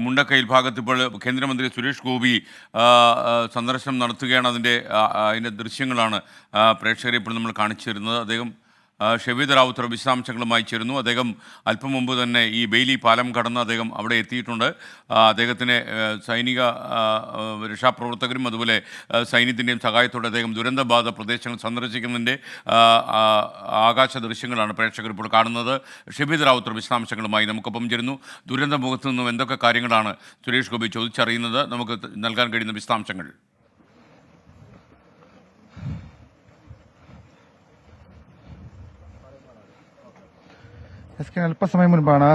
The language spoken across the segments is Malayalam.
മുണ്ടക്കയിൽ ഭാഗത്ത് ഇപ്പോൾ കേന്ദ്രമന്ത്രി സുരേഷ് ഗോപി സന്ദർശനം നടത്തുകയാണ്. അതിൻ്റെ ദൃശ്യങ്ങളാണ് പ്രേക്ഷകരെ ഇപ്പോൾ നമ്മൾ കാണിച്ചു തരുന്നത്. അദ്ദേഹം ഷെവീദ് റാവുത്തർ വിശദാംശങ്ങളുമായി ചേരുന്നു. അദ്ദേഹം അല്പം മുമ്പ് തന്നെ ഈ ബെയിലി പാലം കടന്ന് അദ്ദേഹം അവിടെ എത്തിയിട്ടുണ്ട്. അദ്ദേഹത്തിന് സൈനിക രക്ഷാപ്രവർത്തകരും അതുപോലെ സൈന്യത്തിൻ്റെയും സഹായത്തോടെ അദ്ദേഹം ദുരന്തബാധിത പ്രദേശങ്ങൾ സന്ദർശിക്കുന്നതിൻ്റെ ആകാശ ദൃശ്യങ്ങളാണ് പ്രേക്ഷകർ ഇപ്പോൾ കാണുന്നത്. ഷെവീദ് റാവുത്തർ വിശദാംശങ്ങളുമായി നമുക്കൊപ്പം ചേരുന്നു. ദുരന്തമുഖത്ത് നിന്നും എന്തൊക്കെ കാര്യങ്ങളാണ് സുരേഷ് ഗോപി ചോദിച്ചറിയുന്നത്? നമുക്ക് നൽകാൻ കഴിയുന്ന വിശദാംശങ്ങൾ. അല്പസമയം മുൻപാണ്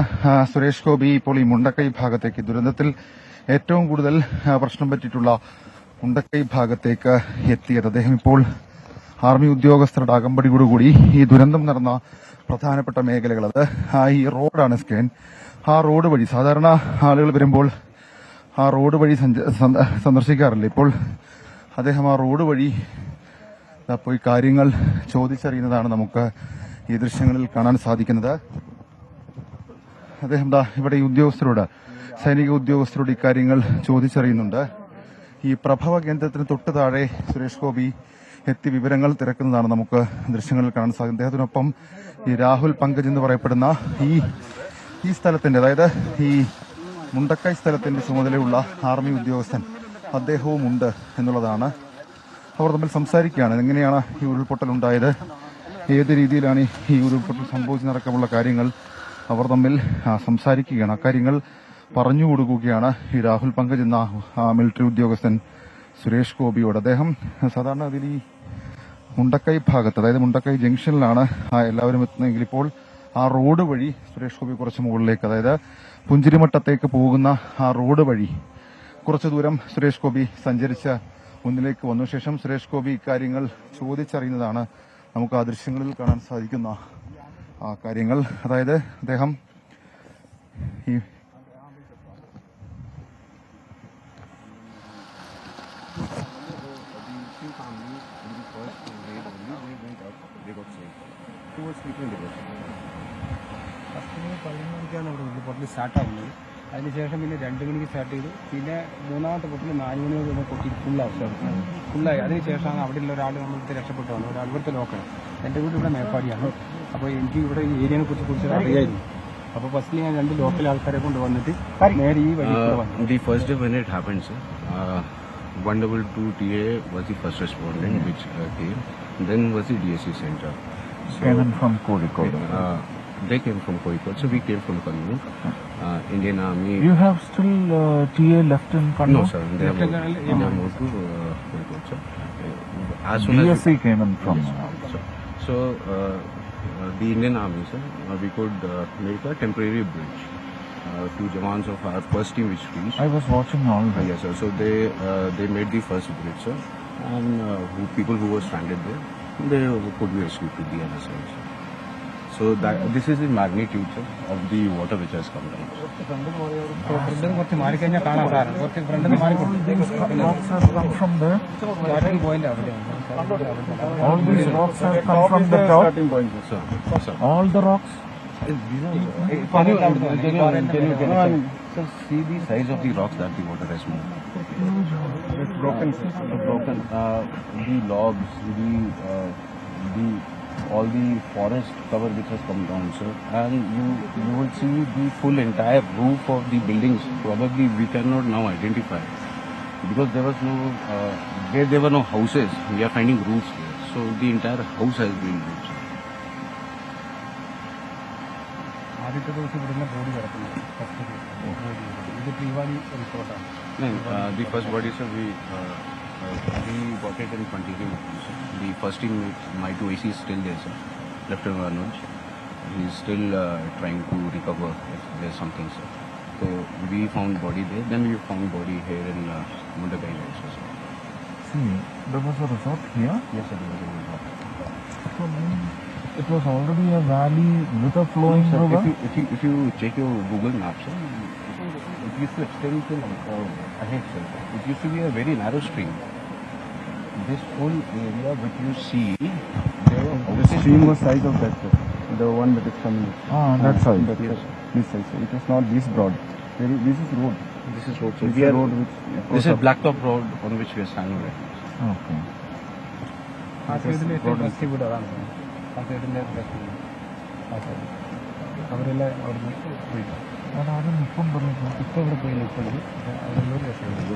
സുരേഷ് ഗോപി ഇപ്പോൾ ഈ മുണ്ടക്കൈ ഭാഗത്തേക്ക്, ദുരന്തത്തിൽ ഏറ്റവും കൂടുതൽ പ്രശ്നം പറ്റിയിട്ടുള്ള മുണ്ടക്കൈ ഭാഗത്തേക്ക് എത്തിയത്. അദ്ദേഹം ഇപ്പോൾ ആർമി ഉദ്യോഗസ്ഥരുടെ അകമ്പടിയോടുകൂടി ഈ ദുരന്തം നടന്ന പ്രധാനപ്പെട്ട മേഖലകൾ, അത് ഈ റോഡാണ് സ്കാൻ. ആ റോഡ് വഴി സാധാരണ ആളുകൾ വരുമ്പോൾ ആ റോഡ് വഴി സന്ദർശിക്കാറില്ല. ഇപ്പോൾ അദ്ദേഹം ആ റോഡ് വഴി പോയി കാര്യങ്ങൾ ചോദിച്ചറിയുന്നതാണ് നമുക്ക് ഈ ദൃശ്യങ്ങളിൽ കാണാൻ സാധിക്കുന്നത്. അദ്ദേഹം ഇവിടെ ഈ ഉദ്യോഗസ്ഥരോട്, സൈനിക ഉദ്യോഗസ്ഥരോട് ഇക്കാര്യങ്ങൾ ചോദിച്ചറിയുന്നുണ്ട്. ഈ പ്രഭവ കേന്ദ്രത്തിന് തൊട്ട് താഴെ സുരേഷ് ഗോപി എത്തി വിവരങ്ങൾ തിരക്കുന്നതാണ് നമുക്ക് ദൃശ്യങ്ങളിൽ കാണാൻ സാധിക്കുന്നത്. അദ്ദേഹത്തിനൊപ്പം ഈ രാഹുൽ പങ്കജ് എന്ന് പറയപ്പെടുന്ന ഈ സ്ഥലത്തിന്റെ, അതായത് ഈ മുണ്ടക്കൈ സ്ഥലത്തിന്റെ ചുമതലയുള്ള ആർമി ഉദ്യോഗസ്ഥൻ അദ്ദേഹവും ഉണ്ട് എന്നുള്ളതാണ്. അവർ തമ്മിൽ സംസാരിക്കുകയാണ്. എങ്ങനെയാണ് ഈ ഉരുൾപൊട്ടൽ ഉണ്ടായത്, ഏത് രീതിയിലാണ് ഈ ഉരുൾപൊട്ടൽ സംഭവിച്ചതടക്കമുള്ള കാര്യങ്ങൾ അവർ തമ്മിൽ സംസാരിക്കുകയാണ്. അക്കാര്യങ്ങൾ പറഞ്ഞു കൊടുക്കുകയാണ് ഈ രാഹുൽ പങ്കജ് എന്ന മിലിറ്ററി ഉദ്യോഗസ്ഥൻ സുരേഷ് ഗോപിയോട്. അദ്ദേഹം സാധാരണ അതിൽ ഈ മുണ്ടക്കൈ ഭാഗത്ത്, അതായത് മുണ്ടക്കൈ ജംഗ്ഷനിലാണ് എല്ലാവരും എത്തുന്നതെങ്കിൽ ഇപ്പോൾ ആ റോഡ് വഴി സുരേഷ് ഗോപി കുറച്ച് മുകളിലേക്ക്, അതായത് പുഞ്ചിരിമട്ടത്തേക്ക് പോകുന്ന ആ റോഡ് വഴി കുറച്ചു ദൂരം സുരേഷ് ഗോപി സഞ്ചരിച്ച് മുന്നിലേക്ക് വന്നു. ശേഷം സുരേഷ് ഗോപി ഇക്കാര്യങ്ങൾ ചോദിച്ചറിയുന്നതാണ് നമുക്ക് ആ ദൃശ്യങ്ങളിൽ കാണാൻ സാധിക്കുന്ന കാര്യങ്ങൾ. അതായത് അദ്ദേഹം ഈ പൊട്ടൽ സ്റ്റാർട്ടാവുന്നത്. അതിനുശേഷം പിന്നെ 2 മണിക്ക് സ്റ്റാർട്ട് ചെയ്തു. പിന്നെ മൂന്നാമത്തെ പൊട്ടിൽ 4 മണിയോട് തന്നെ പൊട്ടി ഫുള്ളായി. അതിനുശേഷമാണ് അവിടെയുള്ള ഒരാൾ നമ്മൾക്ക് രക്ഷപ്പെട്ടു വന്നത്. ഒരാൾ ഇവിടുത്തെ ലോക്കലാണ്. എൻ്റെ വീട് ഇവിടെ മേപ്പാടിയാണ്. അപ്പോൾ എനിക്ക് ഇവിടെ ഈ ഏരിയനെ കുറിച്ച് അറിയായിരുന്നു. അപ്പോൾ ഫസ്റ്റ് ഞാൻ 2 ലോക്കൽ ആൾക്കാരെ കൊണ്ട് വന്നിട്ട് നേരെ ഈ വഴി വന്നു. The first day when it happened, sir, 122 TA was the first respondent which came. Then was the DSC center. So, came from Kozhikode. They came from Kozhikode, so we came from Kannur. Indian Army. You have still TA left in Kannur? No, sir. They have moved to Kozhikode, sir. As soon as DSC came in from. Yes, so the Indian Army, sir, we could make a temporary bridge. 2 jawans of our first team which reached. I was watching all that. Yes, sir. So they made the first bridge, sir, and people who were stranded there, they could be rescued to the other side, sir. So this is the magnitude, sir, of the water which has come down. കുറച്ച് മാറിക്കഴിഞ്ഞാൽ കാണാം സാർ. കുറച്ച് ഫ്രണ്ടിൽ Rocks have come from there. Starting point അവിടെയാണ്. All these rocks have come from the top. Starting point, sir. All the rocks. Can you see the size of the rocks that the water has moved? It's broken. The logs, the all the forest cover which has come down, sir, and you will see the full entire roof of the buildings. Probably we cannot now identify because there was no there were no houses. We are finding roofs there, so the entire house has been moved. ആദ്യത്തെ ദിവസം ഇവിടുന്ന് ബോഡി കിടക്കുന്നു. ഇത് പ്രീവാലി റിസോർട്ടാണ്. The first body, sir, we got it in Pantiki. The first team, my 2AC is still there, sir. Lieutenant Anuj, he is still trying to recover if there's something, sir. So we found body there. Then we found body here in Mundakai also, sir. See, there was a resort here. Yes, sir, there was a resort. So it was already a valley with a flowing Sir, river. if you check your Google Maps, sir, it used to extend till ahead, sir. It used to be a very narrow stream. This whole area which you see, The stream was size of that, sir. The one that is coming. That side. This size, sir. It was not this broad. This is road. This is road. So This we is are road which This is Blacktop Road on which we are standing right now. Okay. ആ സൈഡിലെ ഫസ്റ്റ് വീട് അതാണ് ആ സൈഡിലെ ഫസ്റ്റ് വീട് ആ സൈഡ് അവരെല്ലാം അവിടുന്ന് പോയി അതാരും ഇപ്പം പറഞ്ഞു ഇപ്പോൾ ഇവിടെ പോയി നിൽക്കുന്നത് അവരെല്ലാം രക്ഷപ്പെട്ടു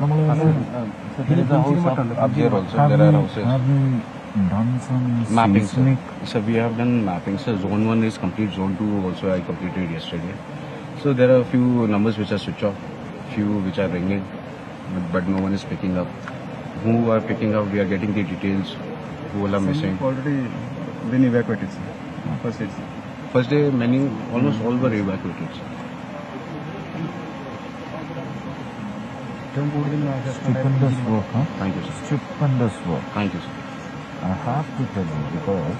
നമ്മൾ So there is a house up there also. There are houses. have we done some Mapping, sir. seismic So we have done mapping. So zone 1 is complete. Zone 2 also I completed yesterday. So there are a few numbers which are switched off, few which are ringing, but no one is picking up. Who are picking up? We are getting the details. Who all are missing? already been evacuated, sir. First day, almost all were evacuated. Sir. ഏറ്റവും കൂടുതൽ Stupendous work, huh? Thank you, sir. Stupendous work. Thank you, sir. I have to tell you because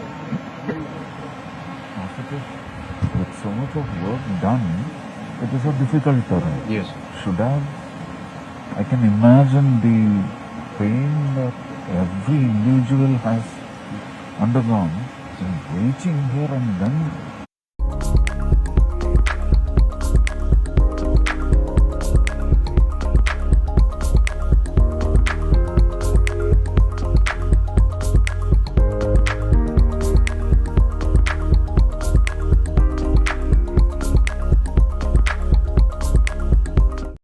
with so much of work done, it is a difficult terrain. Yes. Should have. I can imagine the pain that every individual has undergone in reaching here and then